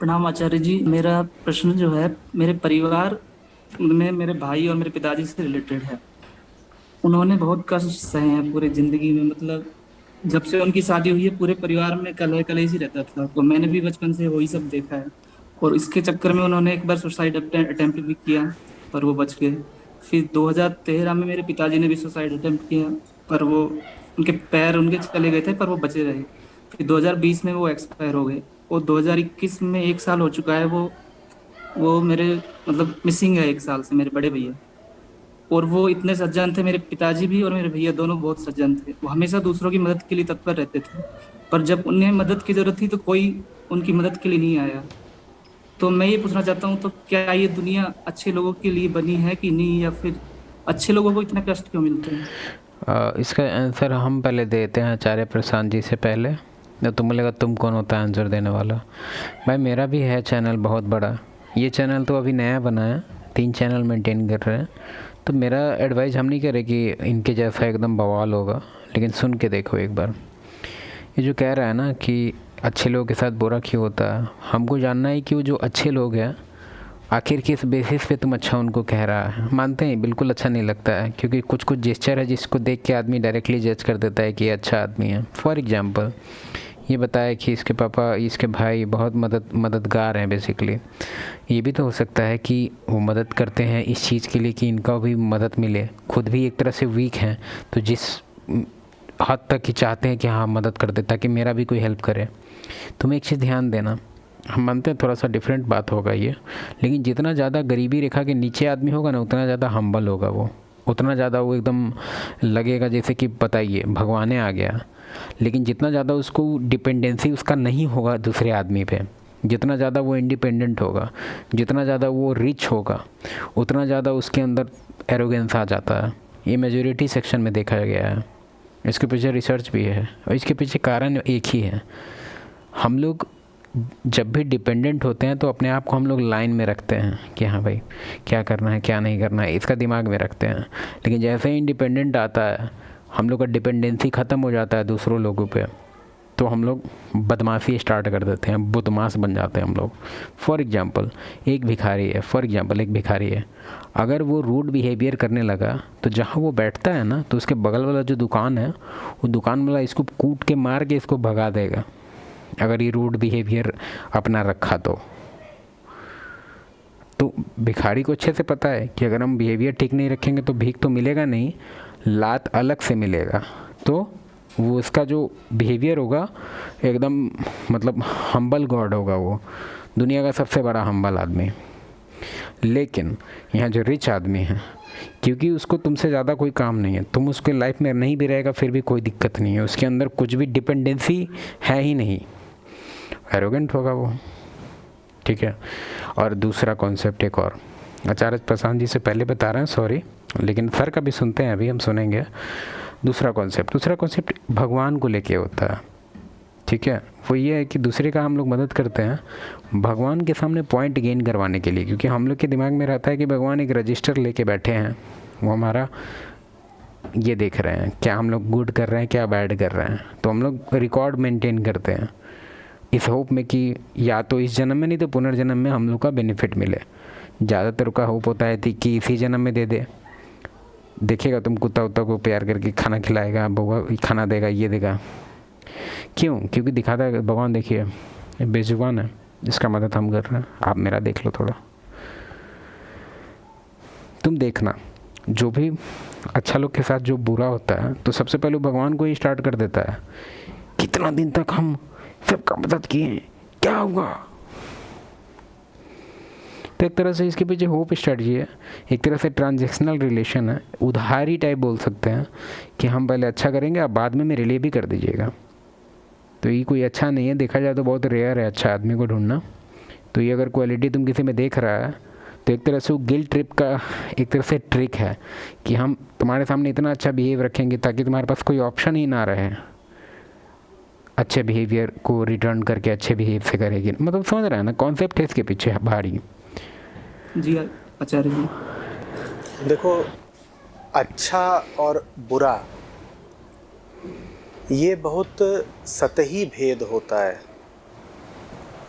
प्रणाम आचार्य जी। मेरा प्रश्न जो है मेरे परिवार में मेरे भाई और मेरे पिताजी से रिलेटेड है। उन्होंने बहुत कष्ट सहे हैं पूरे जिंदगी में। मतलब जब से उनकी शादी हुई है पूरे परिवार में कलह कलेश ही रहता था। तो मैंने भी बचपन से वही सब देखा है। और इसके चक्कर में उन्होंने एक बार सुसाइड अटेम्प्ट भी किया, पर वो बच गए। फिर 2013 में मेरे पिताजी ने भी सुसाइड अटेम्प्ट किया, पर वो उनके पैर उनके चले गए थे, पर वो बचे रहे। फिर 2020 में वो एक्सपायर हो गए। और 2021 में 1 साल हो चुका है। वो मेरे मतलब मिसिंग है 1 साल से, मेरे बड़े भैया। और वो इतने सज्जन थे, मेरे पिताजी भी और मेरे भैया दोनों बहुत सज्जन थे। वो हमेशा दूसरों की मदद के लिए तत्पर रहते थे। पर जब उन्हें मदद की जरूरत थी तो कोई उनकी मदद के लिए नहीं आया। तो मैं ये पूछना चाहता हूँ, तो क्या ये दुनिया अच्छे लोगों के लिए बनी है कि नहीं, या फिर अच्छे लोगों को इतने कष्ट क्यों मिलते हैं? इसका आंसर हम पहले देते हैं आचार्य प्रशांत जी से पहले। तो तुम्हें लगा तुम कौन होता है आंसर देने वाला। भाई मेरा भी है चैनल बहुत बड़ा। ये चैनल तो अभी नया बना है, 3 चैनल मेंटेन कर रहे हैं। तो मेरा एडवाइस हम नहीं करे कि इनके जैसा एकदम बवाल होगा, लेकिन सुन के देखो एक बार। ये जो कह रहा है ना कि अच्छे लोगों के साथ बुरा क्यों होता है, हमको जानना है कि वो जो अच्छे लोग हैं आखिर किस बेसिस पे तुम अच्छा उनको कह रहा है। मानते हैं बिल्कुल अच्छा नहीं लगता है, क्योंकि कुछ कुछ जेस्चर है जिसको देख के आदमी डायरेक्टली जज कर देता है कि ये अच्छा आदमी है। फॉर एग्जांपल ये बताया कि इसके पापा इसके भाई बहुत मददगार हैं बेसिकली। ये भी तो हो सकता है कि वो मदद करते हैं इस चीज़ के लिए कि इनका भी मदद मिले, खुद भी एक तरह से वीक हैं तो जिस हद तक कि चाहते हैं कि हाँ मदद कर दे ताकि मेरा भी कोई हेल्प करे। तुम एक चीज़ ध्यान देना, हम मानते हैं थोड़ा सा डिफरेंट बात होगा ये, लेकिन जितना ज़्यादा गरीबी रेखा के नीचे आदमी होगा ना उतना ज़्यादा हम्बल होगा वो, उतना ज़्यादा वो एकदम लगेगा जैसे कि बताइए भगवाने आ गया। लेकिन जितना ज़्यादा उसको डिपेंडेंसी उसका नहीं होगा दूसरे आदमी पे, जितना ज़्यादा वो इंडिपेंडेंट होगा, जितना ज़्यादा वो रिच होगा, उतना ज़्यादा उसके अंदर एरोगेंस आ जाता है। ये मेजोरिटी सेक्शन में देखा गया है। इसके पीछे रिसर्च भी है और इसके पीछे कारण एक ही है। हम लोग जब भी डिपेंडेंट होते हैं तो अपने आप को हम लोग लाइन में रखते हैं कि हाँ भाई क्या करना है क्या नहीं करना है, इसका दिमाग में रखते हैं। लेकिन जैसे ही इंडिपेंडेंट आता है, हम लोग का डिपेंडेंसी ख़त्म हो जाता है दूसरों लोगों पे, तो हम लोग बदमाशी स्टार्ट कर देते हैं, बदमाश बन जाते हैं हम लोग। फॉर एग्जांपल एक भिखारी है, अगर वो रूड बिहेवियर करने लगा तो जहाँ वो बैठता है ना तो उसके बगल वाला जो दुकान है वो दुकान वाला इसको कूट के मार के इसको भगा देगा, अगर ये रूड बिहेवियर अपना रखा तो भिखारी को अच्छे से पता है कि अगर हम बिहेवियर ठीक नहीं रखेंगे तो भीख तो मिलेगा नहीं, लात अलग से मिलेगा। तो वो उसका जो बिहेवियर होगा एकदम मतलब हम्बल गॉड होगा, वो दुनिया का सबसे बड़ा हम्बल आदमी। लेकिन यहाँ जो रिच आदमी है, क्योंकि उसको तुमसे ज़्यादा कोई काम नहीं है, तुम उसके लाइफ में नहीं भी रहेगा फिर भी कोई दिक्कत नहीं है, उसके अंदर कुछ भी डिपेंडेंसी है ही नहीं, एरोगेंट होगा वो। ठीक है। और दूसरा कॉन्सेप्ट एक और आचार्य प्रशांत जी से पहले बता रहे हैं, सॉरी, लेकिन सर का भी सुनते हैं, अभी हम सुनेंगे। दूसरा कॉन्सेप्ट भगवान को लेके होता है। ठीक है। वो ये है कि दूसरे का हम लोग मदद करते हैं भगवान के सामने पॉइंट गेन करवाने के लिए, क्योंकि हम लोग के दिमाग में रहता है कि भगवान एक रजिस्टर लेके बैठे हैं, वो हमारा ये देख रहे हैं क्या हम लोग गुड कर रहे हैं क्या बैड कर रहे हैं, तो हम लोग रिकॉर्ड मेंटेन करते हैं इस होप में कि या तो इस जन्म में नहीं तो पुनर्जन्म में हम लोग का बेनिफिट मिले। ज़्यादातर का होप होता है कि इसी जन्म में दे दे। देखेगा तुम कुत्ता उत्ता को प्यार करके खाना खिलाएगा, बउआ खाना देगा, ये देगा, क्यों? क्योंकि दिखाता है भगवान देखिए ये बेजुबान है, इसका मदद हम कर रहे हैं, आप मेरा देख लो थोड़ा। तुम देखना जो भी अच्छा लोग के साथ जो बुरा होता है तो सबसे पहले भगवान को ही स्टार्ट कर देता है, कितना दिन तक हम सबका मदद किए, क्या हुआ? तो एक तरह से इसके पीछे होप स्ट्रेटजी है, एक तरह से ट्रांजैक्शनल रिलेशन है, उधारी टाइप बोल सकते हैं कि हम पहले अच्छा करेंगे आप बाद में मेरे लिए भी कर दीजिएगा। तो ये कोई अच्छा नहीं है, देखा जाए तो बहुत रेयर है अच्छा आदमी को ढूंढना। तो ये अगर क्वालिटी तुम किसी में देख रहा है तो एक तरह से वो गिल्ट ट्रिप का एक तरह से ट्रिक है कि हम तुम्हारे सामने इतना अच्छा बिहेव रखेंगे ताकि तुम्हारे पास कोई ऑप्शन ही ना रहे, अच्छे बिहेवियर को रिटर्न करके अच्छे बिहेव से करेगी। मतलब समझ रहे हैं ना कॉन्सेप्ट है इसके पीछे भारी। जी आचार्य जी। देखो, अच्छा और बुरा ये बहुत सतही भेद होता है।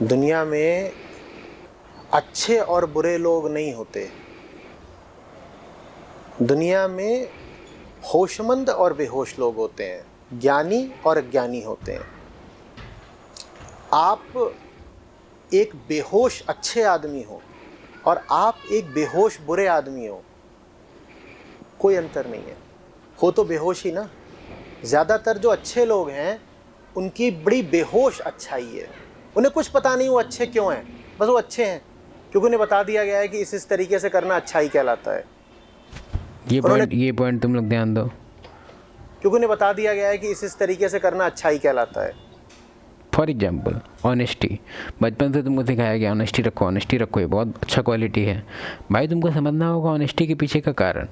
दुनिया में अच्छे और बुरे लोग नहीं होते। दुनिया में होशमंद और बेहोश लोग होते हैं, ज्ञानी और अज्ञानी होते हैं। आप एक बेहोश अच्छे आदमी हो और आप एक बेहोश बुरे आदमी हो, कोई अंतर नहीं है। हो तो बेहोश ही ना। ज़्यादातर जो अच्छे लोग हैं उनकी बड़ी बेहोश अच्छाई है। उन्हें कुछ पता नहीं वो अच्छे क्यों हैं, बस वो अच्छे हैं क्योंकि उन्हें बता दिया गया है कि इस तरीके से करना अच्छाई कहलाता है। ये पॉइंट तुम लोग ध्यान दो, क्योंकि उन्हें बता दिया गया है कि इस तरीके से करना अच्छाई कहलाता है। फॉर एग्जाम्पल ऑनेस्टी, बचपन से तुमको सिखाया गया ऑनेस्टी रखो, ऑनेस्टी रखो, ये बहुत अच्छा क्वालिटी है। भाई तुमको समझना होगा ऑनेस्टी के पीछे का कारण।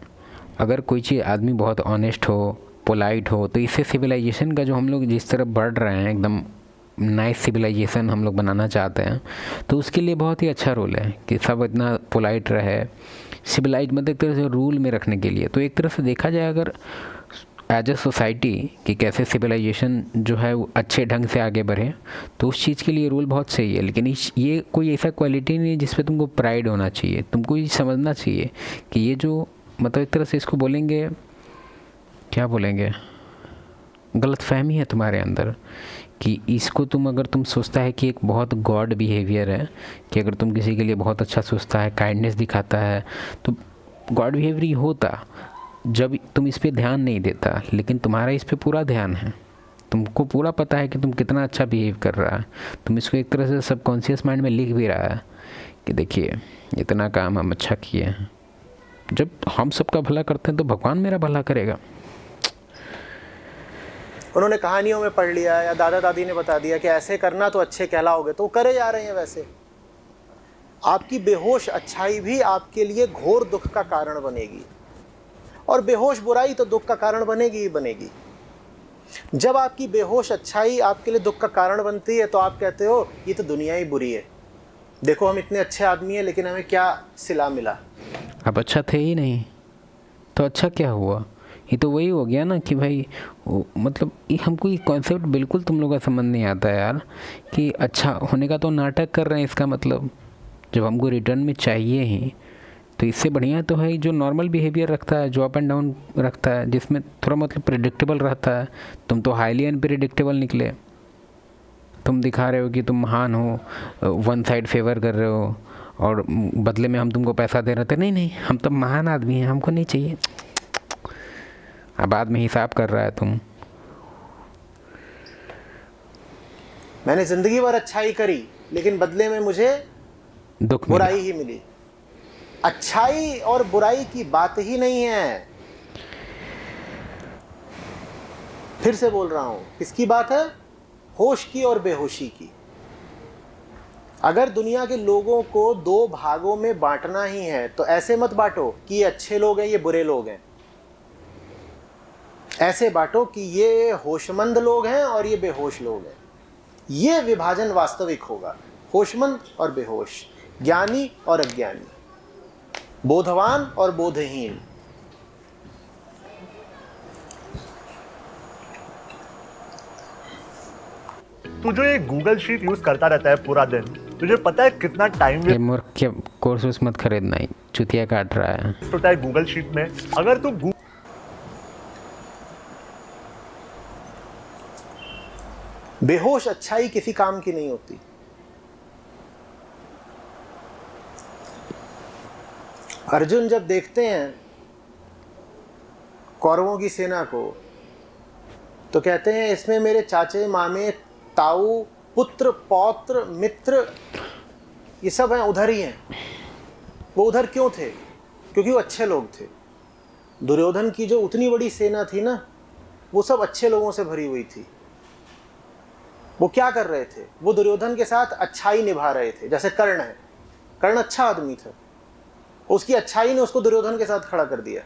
अगर कोई चीज़ आदमी बहुत ऑनेस्ट हो, पोलाइट हो, तो इससे सिविलाइजेशन का जो हम लोग जिस तरफ बढ़ रहे हैं, एकदम नाइस सिविलाइजेशन हम लोग बनाना चाहते हैं, तो उसके लिए बहुत ही अच्छा रोल है कि सब इतना पोलाइट रहे। सिविलाइज मतलब एक तरह से रूल में रखने के लिए। तो एक तरह से देखा जाए अगर एज ए सोसाइटी कि कैसे सिविलाइजेशन जो है वो अच्छे ढंग से आगे बढ़े, तो उस चीज़ के लिए रूल बहुत सही है। लेकिन ये कोई ऐसा क्वालिटी नहीं है जिस पे तुमको प्राइड होना चाहिए। तुमको ये समझना चाहिए कि ये जो मतलब एक तरह से इसको बोलेंगे, क्या बोलेंगे, गलतफहमी है तुम्हारे अंदर कि इसको अगर तुम सोचता है कि एक बहुत गॉड बिहेवियर है, कि अगर तुम किसी के लिए बहुत अच्छा सोचता है, काइंडनेस दिखाता है, तो गॉड बिहेवियर ही होता जब तुम इस पे ध्यान नहीं देता। लेकिन तुम्हारा इस पे पूरा ध्यान है, तुमको पूरा पता है कि तुम कितना अच्छा बिहेव कर रहा है। तुम इसको एक तरह से सबकॉन्शियस माइंड में लिख भी रहा है कि देखिए इतना काम हम अच्छा किए हैं। जब हम सबका भला करते हैं तो भगवान मेरा भला करेगा। उन्होंने कहानियों में पढ़ लिया या दादा दादी ने बता दिया कि ऐसे करना तो अच्छे कहलाओगे, तो वो करे जा रहे हैं वैसे। आपकी बेहोश अच्छाई भी आपके लिए घोर दुख का कारण बनेगी, और बेहोश बुराई तो दुख का कारण बनेगी ही बनेगी। जब आपकी बेहोश अच्छाई आपके लिए दुख का कारण बनती है तो आप कहते हो ये तो दुनिया ही बुरी है, देखो हम इतने अच्छे आदमी हैं लेकिन हमें क्या सिला मिला। अब अच्छा थे ही नहीं तो अच्छा क्या हुआ? ये तो वही हो गया ना कि भाई मतलब ये हमको ये कॉन्सेप्ट बिल्कुल तुम लोगों का समझ नहीं आता यार कि अच्छा होने का तो नाटक कर रहे हैं। इसका मतलब जब हमको रिटर्न में चाहिए ही, तो इससे बढ़िया तो है जो नॉर्मल बिहेवियर रखता है, जो अप एंड डाउन रखता है, जिसमें थोड़ा मतलब प्रिडिक्टेबल रहता है। तुम तो हाईली अनप्रिडिक्टेबल निकले। तुम दिखा रहे हो कि तुम महान हो, वन साइड फेवर कर रहे हो, और बदले में हम तुमको पैसा दे रहे थे। नहीं नहीं, हम तो महान आदमी हैं, हमको नहीं चाहिए। अब बाद में हिसाब कर रहा है तुम। मैंने जिंदगी भर अच्छाई करी लेकिन बदले में मुझे दुख मिला। बुराई ही मिली। अच्छाई और बुराई की बात ही नहीं है। फिर से बोल रहा हूं, किसकी बात है? होश की और बेहोशी की। अगर दुनिया के लोगों को दो भागों में बांटना ही है तो ऐसे मत बांटो कि ये अच्छे लोग हैं, ये बुरे लोग हैं। ऐसे बांटो कि ये होशमंद लोग हैं और ये बेहोश लोग हैं। ये विभाजन वास्तविक होगा, होशमंद और बेहोश, ज्ञानी और अज्ञानी, बोधवान और बोधहीन। तू जो ये गूगल शीट यूज करता रहता है पूरा दिन, तुझे पता है कितना टाइम ये मूर्ख के कोर्स मत खरीदना, ही चुतिया काट रहा है। वेस्ट होता है गूगल शीट में। अगर तू बेहोश अच्छाई किसी काम की नहीं होती। अर्जुन जब देखते हैं कौरवों की सेना को तो कहते हैं इसमें मेरे चाचे, मामे, ताऊ, पुत्र, पौत्र, मित्र ये सब हैं, उधर ही हैं। वो उधर क्यों थे? क्योंकि वो अच्छे लोग थे। दुर्योधन की जो उतनी बड़ी सेना थी ना, वो सब अच्छे लोगों से भरी हुई थी। वो क्या कर रहे थे? वो दुर्योधन के साथ अच्छाई निभा रहे थे। जैसे कर्ण है, कर्ण अच्छा आदमी था, उसकी अच्छाई ने उसको दुर्योधन के साथ खड़ा कर दिया।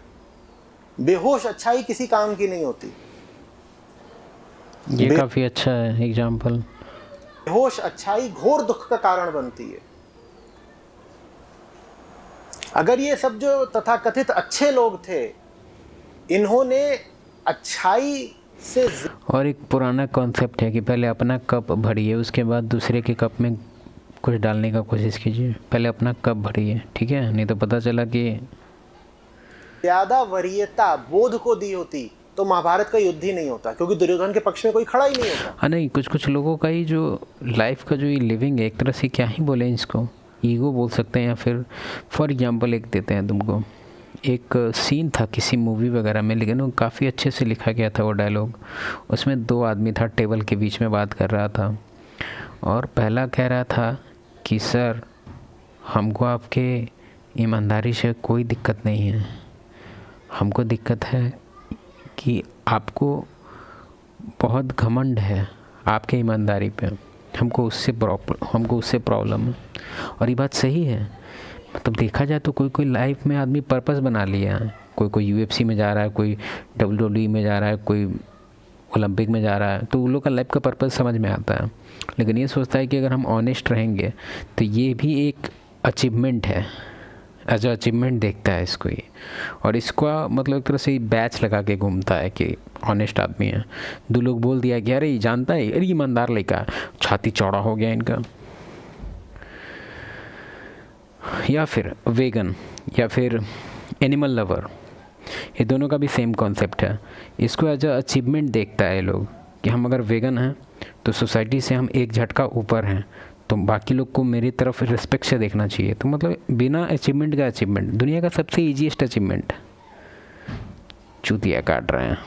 बेहोश अच्छाई किसी काम की नहीं होती। ये काफ़ी अच्छा है एग्जाम्पल। बेहोश अच्छाई घोर दुख का कारण बनती है। अगर ये सब जो तथाकथित अच्छे लोग थे, इन्होंने अच्छाई से और एक पुराना कॉन्सेप्ट है कि पहले अपना कप भरिए, उसके बाद दूसरे के कप में कुछ डालने का कोशिश कीजिए, पहले अपना कप भरिए, ठीक है, नहीं तो पता चला कि ज्यादा वरीयता बोध को दी होती तो महाभारत का युद्ध ही नहीं होता, क्योंकि दुर्योधन के पक्ष में कोई खड़ा ही नहीं होता। हाँ नहीं, कुछ कुछ लोगों का ही जो लाइफ का जो ये लिविंग है, एक तरह से क्या ही बोले इसको, ईगो बोल सकते हैं, या फिर फॉर एग्जांपल एक देते हैं तुमको, एक सीन था किसी मूवी वगैरह में, लेकिन वो काफ़ी अच्छे से लिखा गया था वो डायलॉग। उसमें दो आदमी था, टेबल के बीच में बात कर रहा था, और पहला कह रहा था कि सर हमको आपके ईमानदारी से कोई दिक्कत नहीं है, हमको दिक्कत है कि आपको बहुत घमंड है आपके ईमानदारी पे, हमको उससे प्रॉब्लम है। और ये बात सही है, मतलब देखा जाए तो कोई कोई लाइफ में आदमी पर्पस बना लिया है, कोई UFC में जा रहा है, कोई WWE में जा रहा है, कोई ओलंपिक में जा रहा है, तो उन लोग का लाइफ का पर्पस समझ में आता है। लेकिन ये सोचता है कि अगर हम ऑनेस्ट रहेंगे तो ये भी एक अचीवमेंट है, एज अ अचीवमेंट देखता है इसको ये, और इसका मतलब एक तरह से बैच लगा के घूमता है कि ऑनेस्ट आदमी है। दो लोग बोल दिया कि अरे ये जानता है, अरे ईमानदार लड़का है, छाती चौड़ा हो गया इनका। या फिर वेगन या फिर एनिमल लवर, ये दोनों का भी सेम कॉन्सेप्ट है। इसको एज अ अचीवमेंट देखता है ये लोग कि हम अगर वेगन हैं तो सोसाइटी से हम एक झटका ऊपर हैं, तो बाकी लोग को मेरी तरफ रिस्पेक्ट से देखना चाहिए। तो मतलब बिना अचीवमेंट का अचीवमेंट, दुनिया का सबसे ईजीएस्ट अचीवमेंट चूतिया काट रहे हैं।